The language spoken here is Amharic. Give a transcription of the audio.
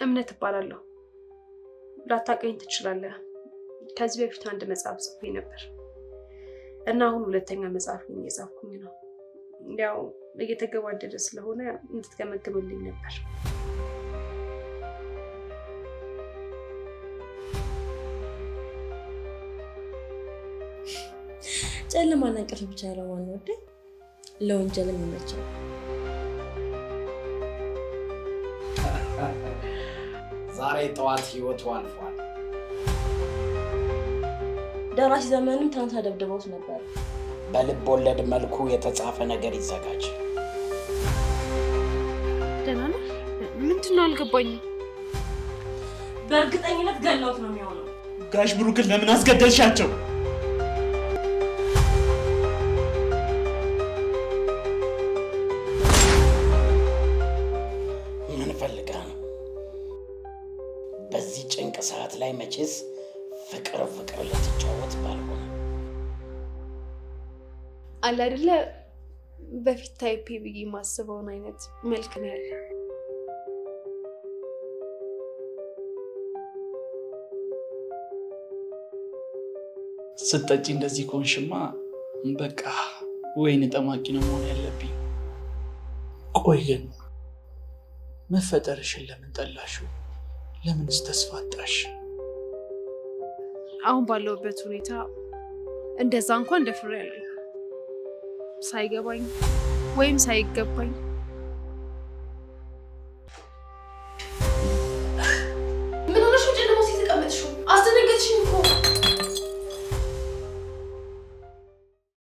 እምነት እባላለሁ። ላታውቀኝ ትችላለህ። ከዚህ በፊት አንድ መጽሐፍ ጽፌ ነበር እና አሁን ሁለተኛ መጽሐፍ እየጻፍኩኝ ነው። ያው እየተገባደደ ስለሆነ እንድትገመግምልኝ ነበር። ጨለማና እንቅልፍ ብቻ ያለዋን ወደ ለወንጀልም ይመቻል። ዛሬ ጠዋት ህይወቱ አልፏል። ደራሲ ዘመንም ትናንት ደብድበውት ነበር። በልብ ወለድ መልኩ የተጻፈ ነገር ይዘጋጅ። ደህና ነህ? ምንድን ነው አልገባኝም። በእርግጠኝነት ገለውት ነው የሚሆነው። ጋሽ ብሩክን ለምን አስገደልሻቸው? ምን ፈልጋ ነው? በዚህ ጭንቅ ሰዓት ላይ መቼስ ፍቅር ልትጫወት ባልሆነ አለ አይደለ በፊት ታይፕ ብዬ ማስበውን አይነት መልክ ነው ያለ። ስትጠጪ እንደዚህ ከሆንሽማ በቃ ወይን ጠማቂ ነው መሆን ያለብኝ። ቆይ ግን መፈጠርሽን ለምን ጠላሽው? ለምንስ ተስፋ አጣሽ? አሁን ባለውበት ሁኔታ እንደዛ እንኳን ደፍሬ ያለኝ ሳይገባኝ ወይም ሳይገባኝ